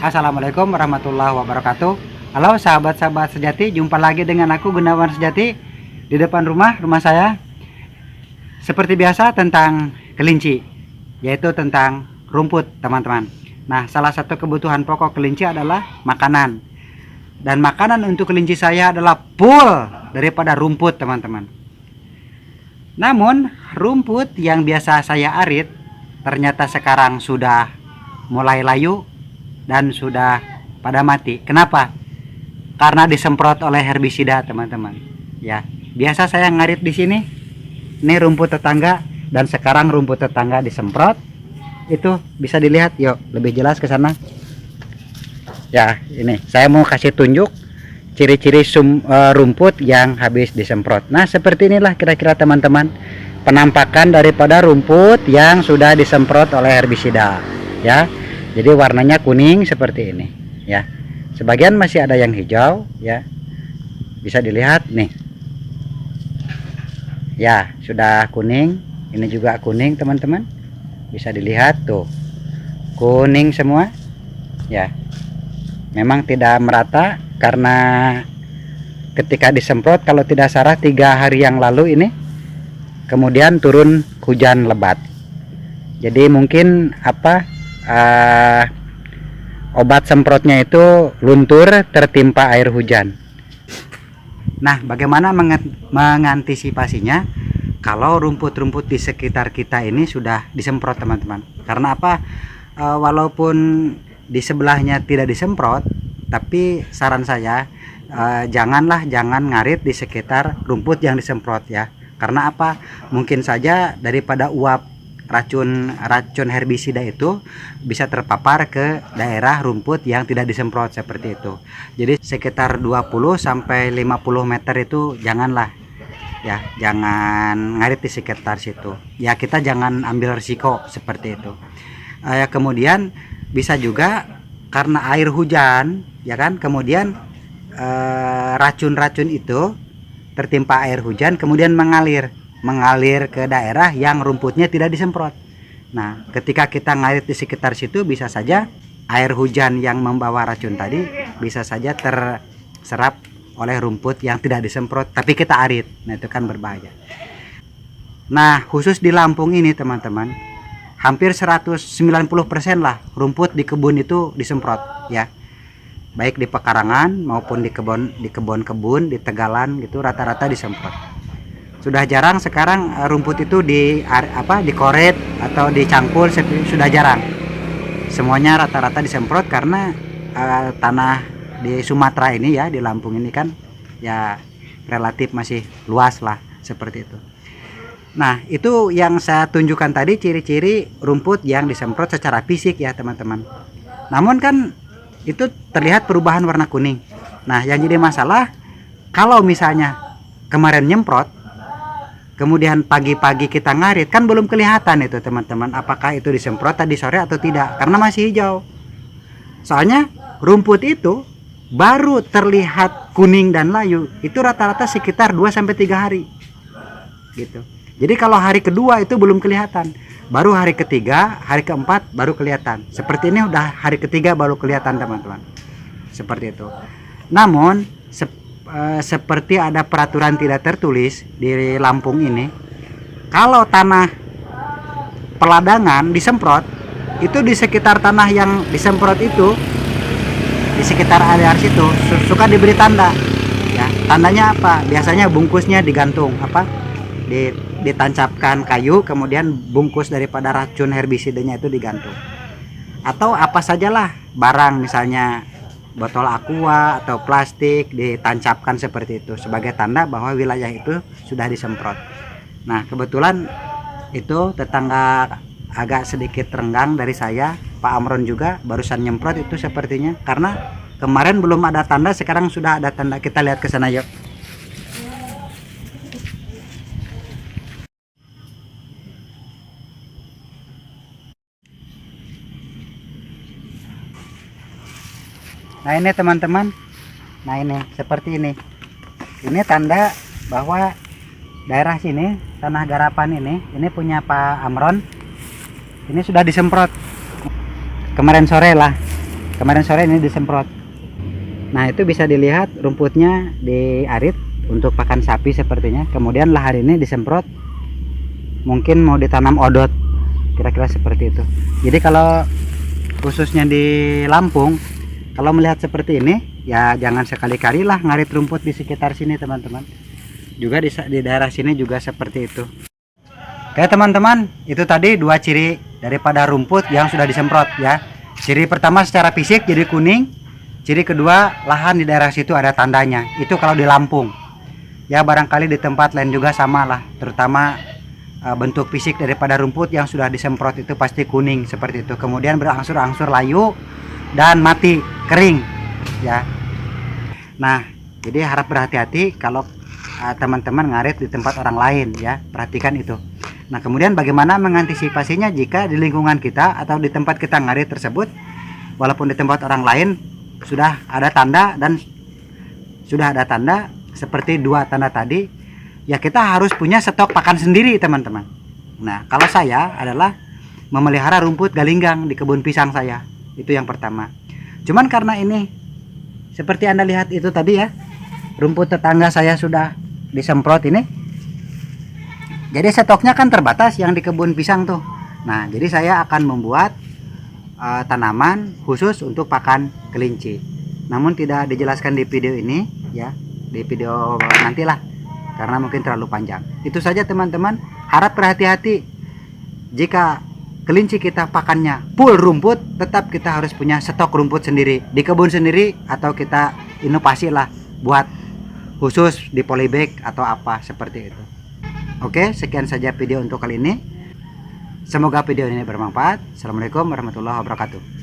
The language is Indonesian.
Assalamualaikum warahmatullahi wabarakatuh. Halo sahabat-sahabat sejati, jumpa lagi dengan aku Gunawan Sejati di depan rumah saya. Seperti biasa tentang kelinci, yaitu tentang rumput, teman-teman. Nah, salah satu kebutuhan pokok kelinci adalah makanan. Dan makanan untuk kelinci saya adalah full daripada rumput, teman-teman. Namun, rumput yang biasa saya arit ternyata sekarang sudah mulai layu dan sudah pada mati. Kenapa? Karena disemprot oleh herbisida, teman-teman. Ya, biasa saya ngarit di sini. Ini rumput tetangga dan sekarang rumput tetangga disemprot. Itu bisa dilihat, yuk lebih jelas ke sana. Ya, ini saya mau kasih tunjuk ciri-ciri rumput yang habis disemprot. Nah, seperti inilah kira-kira teman-teman penampakan daripada rumput yang sudah disemprot oleh herbisida, ya. Jadi warnanya kuning seperti ini, ya. Sebagian masih ada yang hijau, ya. Bisa dilihat nih. Ya, sudah kuning. Ini juga kuning, teman-teman. Bisa dilihat tuh. Kuning semua. Ya. Memang tidak merata karena ketika disemprot kalau tidak salah 3 hari yang lalu ini kemudian turun hujan lebat. Jadi mungkin obat semprotnya itu luntur tertimpa air hujan. Nah, bagaimana mengantisipasinya kalau rumput-rumput di sekitar kita ini sudah disemprot, teman-teman? Karena apa? Walaupun di sebelahnya tidak disemprot, tapi saran saya jangan ngarit di sekitar rumput yang disemprot, ya. Karena apa? Mungkin saja daripada uap racun herbisida itu bisa terpapar ke daerah rumput yang tidak disemprot seperti itu. Jadi sekitar 20 sampai 50 meter itu janganlah, ya, jangan ngarit di sekitar situ. Ya, kita jangan ambil risiko seperti itu. Kemudian bisa juga karena air hujan, ya kan, kemudian racun-racun itu tertimpa air hujan kemudian mengalir ke daerah yang rumputnya tidak disemprot. Nah, ketika kita ngarit di sekitar situ bisa saja air hujan yang membawa racun tadi bisa saja terserap oleh rumput yang tidak disemprot tapi kita arit. Nah, itu kan berbahaya. Nah, khusus di Lampung ini, teman-teman, hampir 190% lah rumput di kebun itu disemprot, ya. Baik di pekarangan maupun di kebun-kebun, di tegalan gitu rata-rata disemprot. Sudah jarang sekarang rumput itu dikoret atau dicangkul, sudah jarang. Semuanya rata-rata disemprot karena tanah di Sumatera ini, ya, di Lampung ini kan ya relatif masih luas lah seperti itu. Nah, itu yang saya tunjukkan tadi ciri-ciri rumput yang disemprot secara fisik, ya, teman-teman. Namun kan itu terlihat perubahan warna kuning. Nah, yang jadi masalah kalau misalnya kemarin nyemprot kemudian pagi-pagi kita ngarit, kan belum kelihatan itu, teman-teman, apakah itu disemprot tadi sore atau tidak, karena masih hijau. Soalnya rumput itu baru terlihat kuning dan layu itu rata-rata sekitar 2-3 hari gitu. Jadi kalau hari kedua itu belum kelihatan, baru hari ketiga, hari keempat baru kelihatan. Seperti ini udah hari ketiga baru kelihatan, teman-teman, seperti itu. Namun seperti ada peraturan tidak tertulis di Lampung ini, kalau tanah peladangan disemprot, itu di sekitar tanah yang disemprot itu, di sekitar area situ suka diberi tanda, ya. Tandanya apa? Biasanya bungkusnya digantung, ditancapkan kayu, kemudian bungkus daripada racun herbisidanya itu digantung, atau apa sajalah barang, misalnya botol aqua atau plastik ditancapkan seperti itu sebagai tanda bahwa wilayah itu sudah disemprot. Nah, kebetulan itu tetangga agak sedikit renggang dari saya, Pak Amron juga barusan nyemprot itu sepertinya, karena kemarin belum ada tanda, sekarang sudah ada tanda. Kita lihat ke sana yuk. Nah, ini, teman-teman. Nah, ini seperti ini. Ini tanda bahwa daerah sini, tanah garapan ini punya Pak Amron. Ini sudah disemprot kemarin sore lah. kemarin sore ini disemprot. Nah itu bisa dilihat rumputnya diarit untuk pakan sapi sepertinya. Kemudian lahan ini disemprot, mungkin mau ditanam odot, kira-kira seperti itu. Jadi kalau khususnya di Lampung, kalau melihat seperti ini ya jangan sekali-kali lah ngarit rumput di sekitar sini teman-teman. Juga di daerah sini juga seperti itu. Oke teman-teman, itu tadi dua ciri daripada rumput yang sudah disemprot ya. Ciri pertama secara fisik jadi kuning. Ciri kedua, lahan di daerah situ ada tandanya. Itu kalau di Lampung. Ya barangkali di tempat lain juga sama lah. Terutama bentuk fisik daripada rumput yang sudah disemprot itu pasti kuning seperti itu. Kemudian berangsur-angsur layu dan mati, kering ya. Nah, jadi harap berhati-hati kalau teman-teman ngarit di tempat orang lain ya. Perhatikan itu. Nah kemudian bagaimana mengantisipasinya jika di lingkungan kita atau di tempat kita ngarit tersebut, walaupun di tempat orang lain sudah ada tanda seperti dua tanda tadi, ya kita harus punya stok pakan sendiri teman-teman. Nah kalau saya adalah memelihara rumput galinggang di kebun pisang saya, itu yang pertama. Cuman karena ini seperti Anda lihat itu tadi ya, rumput tetangga saya sudah disemprot ini. Jadi stoknya kan terbatas yang di kebun pisang tuh. Nah, jadi saya akan membuat tanaman khusus untuk pakan kelinci. Namun tidak dijelaskan di video ini ya, di video nantilah karena mungkin terlalu panjang. Itu saja teman-teman, harap berhati-hati. Jika kelinci kita pakannya full rumput, tetap kita harus punya stok rumput sendiri di kebun sendiri, atau kita inovasi lah buat khusus di polybag atau apa seperti itu. Oke, sekian saja video untuk kali ini. Semoga video ini bermanfaat. Assalamualaikum warahmatullahi wabarakatuh.